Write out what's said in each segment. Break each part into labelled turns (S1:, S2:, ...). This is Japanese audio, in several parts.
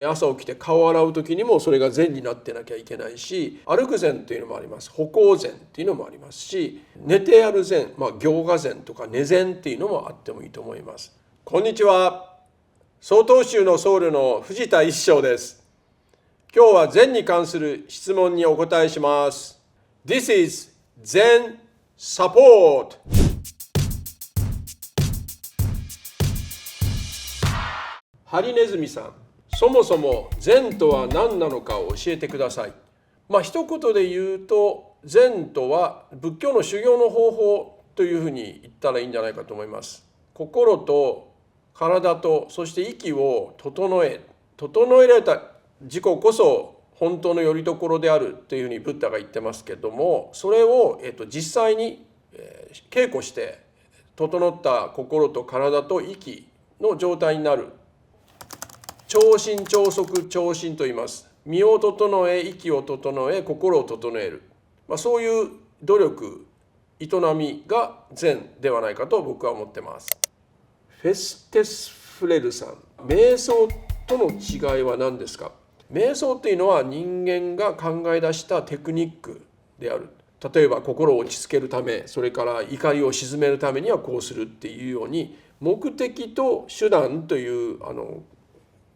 S1: 朝起きて顔を洗う時にもそれが禅になってなきゃいけないし、歩く禅というのもあります。歩行禅っていうのもありますし、寝てやる禅、行画禅とか寝禅っていうのもあってもいいと思います。こんにちは。曹洞宗の僧侶の藤田一生です。今日は禅に関する質問にお答えします。This is Zen Support。ハリネズミさん。そもそも禅とは何なのかを教えてください。一言で言うと、禅とは仏教の修行の方法というふうに言ったらいいんじゃないかと思います。心と体とそして息を整えられた自己こそ本当の拠り所であるというふうにブッダが言ってますけども、それを実際に稽古して整った心と体と息の状態になる。調心調息調心と言います。身を整え、息を整え、心を整える。そういう努力、営みが禅ではないかと僕は思ってます。フェステスフレルさん。瞑想との違いは何ですか？瞑想というのは人間が考え出したテクニックである。例えば心を落ち着けるため、それから怒りを鎮めるためにはこうするっていうように、目的と手段という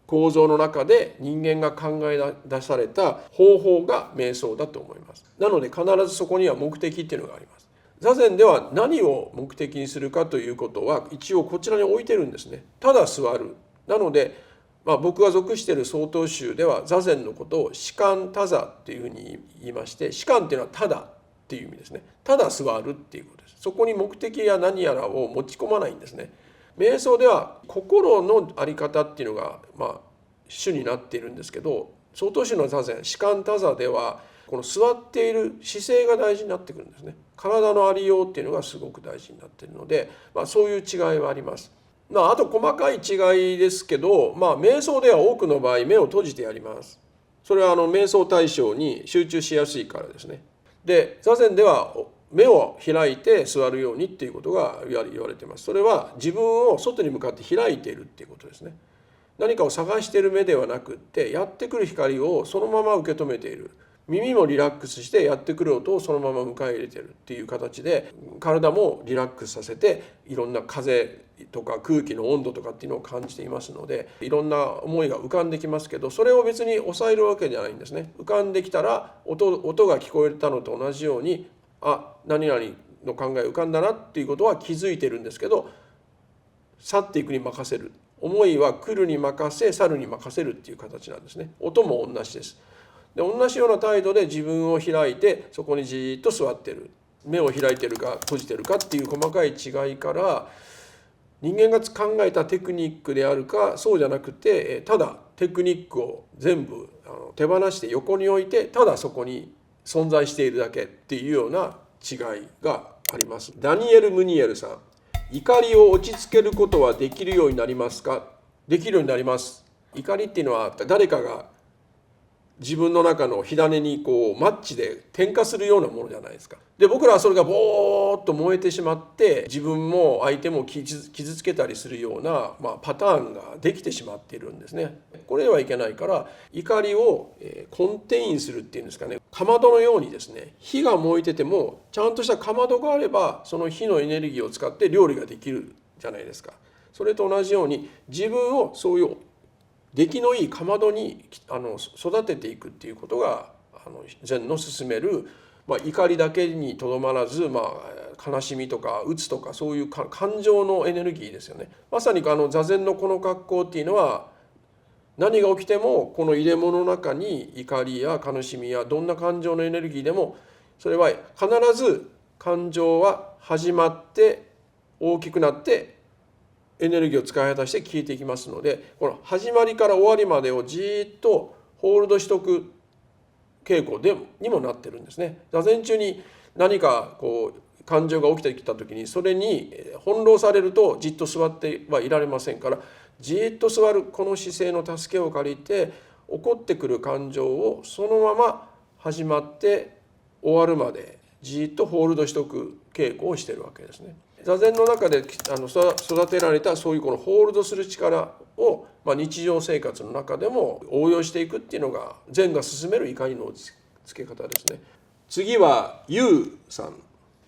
S1: 構造の中で人間が考え出された方法が瞑想だと思います。なので必ずそこには目的っていうのがあります。座禅では何を目的にするかということは一応こちらに置いてるんですね。ただ座る。なので、僕が属している曹洞宗では座禅のことを止観多座っていうふうに言いまして、止観っていうのはただっていう意味ですね。ただ座るっていうことです。そこに目的や何やらを持ち込まないんですね。瞑想では心の在り方っていうのが主になっているんですけど、曹洞宗の座禅止観多座ではこの座っている姿勢が大事になってくるんですね。体のありようっていうのがすごく大事になっているので、そういう違いはあります。あと細かい違いですけど、瞑想では多くの場合目を閉じてやります。それは瞑想対象に集中しやすいからですね。で座禅では目を開いて座るようにっていうことが言われています。それは自分を外に向かって開いているっていうことですね。何かを探している目ではなくって、やってくる光をそのまま受け止めている。耳もリラックスしてやってくる音をそのまま迎え入れているっていう形で、体もリラックスさせていろんな風とか空気の温度とかっていうのを感じていますので、いろんな思いが浮かんできますけど、それを別に抑えるわけじゃないんですね。浮かんできたら音が聞こえたのと同じように、何々の考え浮かんだなっていうことは気づいてるんですけど、去っていくに任せる。思いは来るに任せ、去るに任せるっていう形なんですね。音も同じです。で同じような態度で自分を開いてそこにじっと座ってる。目を開いてるか閉じてるかっていう細かい違いから、人間が考えたテクニックであるかそうじゃなくて、ただテクニックを全部手放して横に置いて、ただそこに存在しているだけっていうような違いがあります。ダニエル・ムニエルさん。怒りを落ち着けることはできるようになりますか？できるようになります。怒りっていうのは誰かが自分の中の火種にマッチで点火するようなものじゃないですか。で僕らはそれがボーッと燃えてしまって自分も相手も傷つけたりするような、パターンができてしまっているんですね。これではいけないから、怒りをコンテインするっていうんですかね。かまどのようにですね、火が燃えててもちゃんとしたかまどがあればその火のエネルギーを使って料理ができるじゃないですか。それと同じように自分をそういう出来のいいかまどに育てていくっていうことが禅の進める、怒りだけにとどまらず、悲しみとか鬱とかそういう感情のエネルギーですよね。まさに座禅のこの格好っていうのは、何が起きてもこの入れ物の中に怒りや悲しみやどんな感情のエネルギーでも、それは必ず感情は始まって大きくなってエネルギーを使い果たして消えていきますので、この始まりから終わりまでをじっとホールドしとく稽古にもなってるんですね。座禅中に何か感情が起きてきた時にそれに翻弄されるとじっと座ってはいられませんから、じっと座るこの姿勢の助けを借りて、起こってくる感情をそのまま始まって終わるまでじっとホールドしとく稽古をしているわけですね。座禅の中で育てられたそういうこのホールドする力を、日常生活の中でも応用していくっていうのが禅が進める怒りのつけ方ですね。次はユウさん。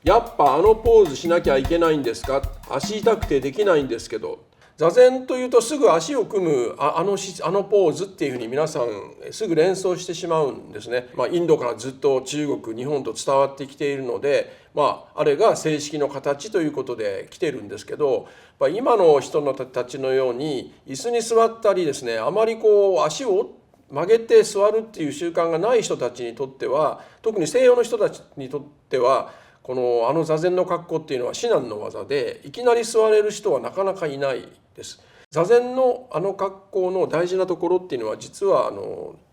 S1: やっぱあのポーズしなきゃいけないんですか？足痛くてできないんですけど。座禅というとすぐ足を組むあのポーズっていうふうに皆さんすぐ連想してしまうんですね。インドからずっと中国日本と伝わってきているので、あれが正式の形ということで来てるんですけど、今の人たちのように椅子に座ったりですね、あまり足を曲げて座るっていう習慣がない人たちにとっては、特に西洋の人たちにとってはあの座禅の格好っていうのは至難の業で、いきなり座れる人はなかなかいないです。座禅のあの格好の大事なところっていうのは実は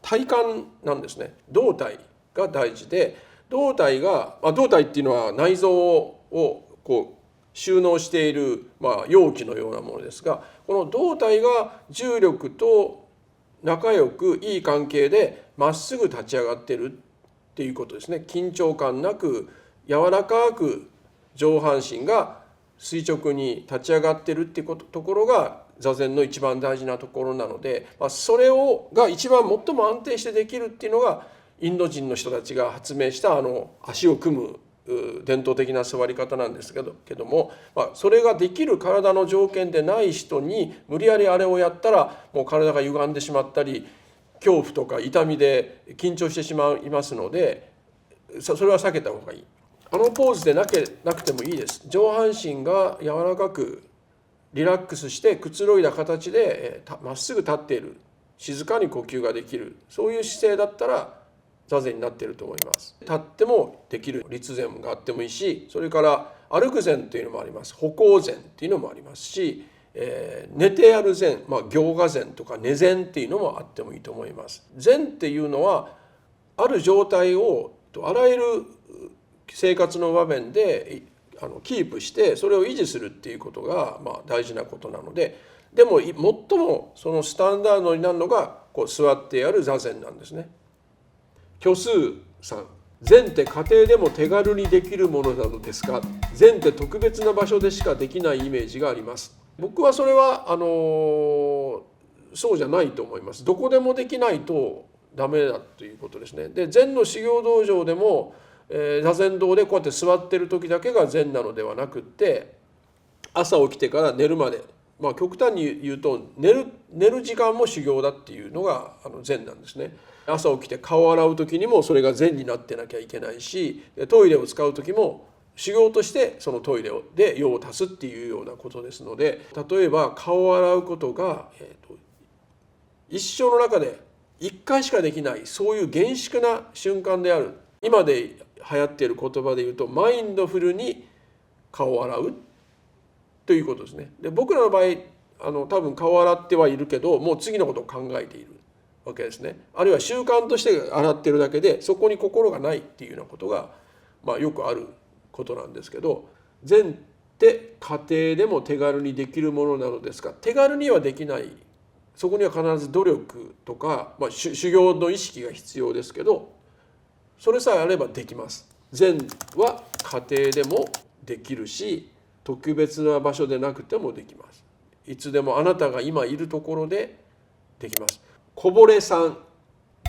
S1: 体幹なんですね。胴体が大事で、胴体っていうのは内臓を収納している、容器のようなものですが、この胴体が重力と仲良くいい関係でまっすぐ立ち上がってるっていうことですね。緊張感なく柔らかく上半身が垂直に立ち上がってるっていうところが座禅の一番大事なところなので、それが一番最も安定してできるっていうのがインド人の人たちが発明した足を組む伝統的な座り方なんですけども、それができる体の条件でない人に無理やりあれをやったらもう体が歪んでしまったり恐怖とか痛みで緊張してしまいますので、それは避けた方がいい。あのポーズでなくてもいいです。上半身が柔らかくリラックスしてくつろいだ形でまっすぐ立っている、静かに呼吸ができる、そういう姿勢だったら座禅になっていると思います。立ってもできる立禅があってもいいし、それから歩く禅というのもあります。歩行禅っていうのもありますし、寝てやる禅、行臥禅とか寝禅っていうのもあってもいいと思います。禅っていうのはある状態をあらゆる生活の場面でキープしてそれを維持するっていうことが大事なことなので、でも最もそのスタンダードになるのが座ってやる座禅なんですね。虚数さん。禅って家庭でも手軽にできるものなのですか？禅って特別な場所でしかできないイメージがあります。僕はそれはそうじゃないと思います。どこでもできないとダメだということですね。で、禅の修行道場でも座禅堂でこうやって座ってる時だけが禅なのではなくって、朝起きてから寝るまで、極端に言うと寝る時間も修行だっていうのが禅なんですね。朝起きて顔を洗う時にもそれが禅になってなきゃいけないし、トイレを使う時も修行としてそのトイレで用を足すっていうようなことですので、例えば顔を洗うことが、一生の中で一回しかできない、そういう厳粛な瞬間である。今で流行っている言葉で言うとマインドフルに顔を洗うということですね。で、僕らの場合多分顔を洗ってはいるけどもう次のことを考えているわけですね。あるいは習慣として洗ってるだけでそこに心がないっていうようなことが、よくあることなんですけど、禅って家庭でも手軽にできるものなのですが、手軽にはできない。そこには必ず努力とか、修行の意識が必要ですけど、それさえあればできます。禅は家庭でもできるし、特別な場所でなくてもできます。いつでもあなたが今いるところでできます。こぼれさん。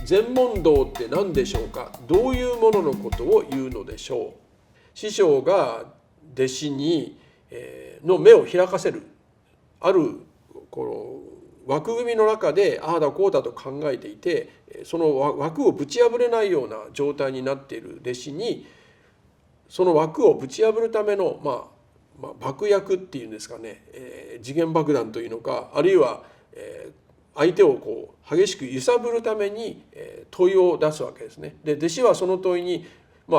S1: 禅問答って何でしょうか？どういうもののことを言うのでしょう？師匠が弟子にの目を開かせる、あるこの枠組みの中でああだこうだと考えていて、その枠をぶち破れないような状態になっている弟子に、その枠をぶち破るための爆薬っていうんですかね、時限爆弾というのか、あるいは相手を激しく揺さぶるために問いを出すわけですね。で、弟子はその問いに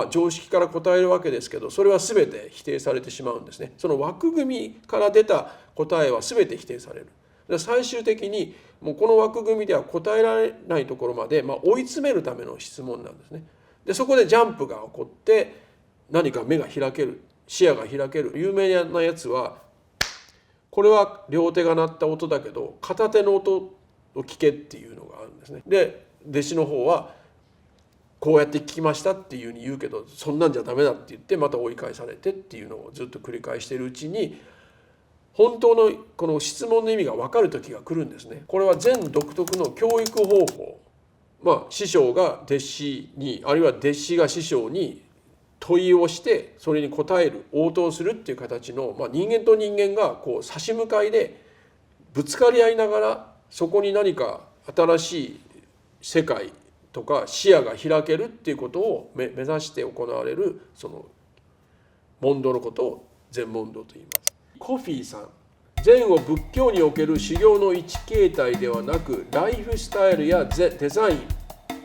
S1: 常識から答えるわけですけど、それは全て否定されてしまうんですね。その枠組みから出た答えは全て否定される。で、最終的にもうこの枠組みでは答えられないところまで追い詰めるための質問なんですね。で、そこでジャンプが起こって何か目が開ける、視野が開ける。有名なやつは、これは両手が鳴った音だけど片手の音を聞けっていうのがあるんですね。で、弟子の方はこうやって聞きましたっていうふうに言うけど、そんなんじゃダメだって言ってまた追い返されてっていうのをずっと繰り返しているうちに、本当のこの質問の意味が分かる時が来るんですね。これは禅独特の教育方法、師匠が弟子に、あるいは弟子が師匠に問いをしてそれに答える、応答するっていう形の、人間と人間がこう差し向かいでぶつかり合いながら、そこに何か新しい世界とか視野が開けるっていうことを目指して行われるその問答のことを禅問答と言います。コフィーさん、禅を仏教における修行の一形態ではなく、ライフスタイルやデザイン、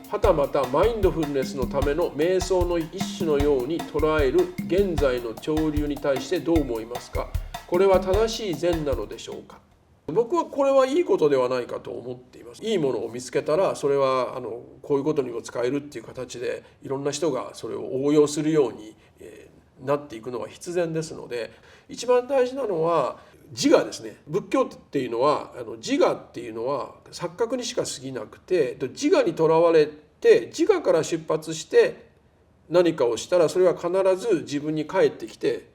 S1: はたまたマインドフルネスのための瞑想の一種のように捉える現在の潮流に対してどう思いますか。これは正しい禅なのでしょうか。僕はこれはいいことではないかと思っています。いいものを見つけたら、それはこういうことにも使えるっていう形でいろんな人がそれを応用するようになっていくのは必然ですので、一番大事なのは自我ですね。仏教っていうのは自我っていうのは錯覚にしか過ぎなくて、自我にとらわれて自我から出発して何かをしたら、それは必ず自分に返ってきて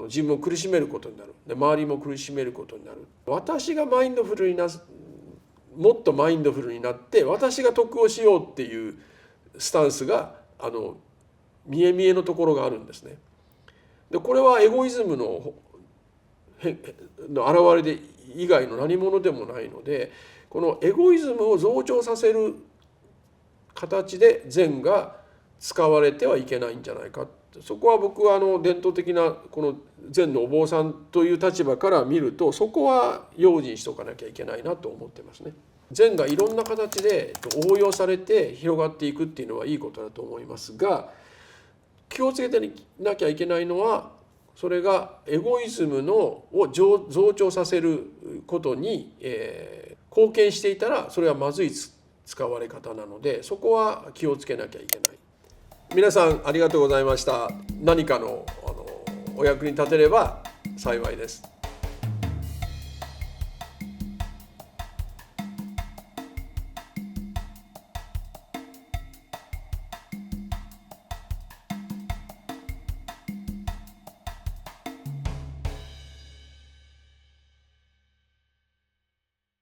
S1: 自分を苦しめることになる。で、周りも苦しめることになる。私がマインドフルにもっとマインドフルになって私が得をしようっていうスタンスが見え見えのところがあるんですね。でこれはエゴイズムの現れで以外の何者でもないので、このエゴイズムを増長させる形で禅が使われてはいけないんじゃないか。そこは僕は伝統的なこの禅のお坊さんという立場から見ると、そこは用心しておかなきゃいけないなと思ってますね。禅がいろんな形で応用されて広がっていくっていうのはいいことだと思いますが、気をつけてなきゃいけないのは、それがエゴイズムを増長させることに貢献していたら、それはまずい使われ方なので、そこは気をつけなきゃいけない。皆さんありがとうございました。何かのお役に立てれば幸いです。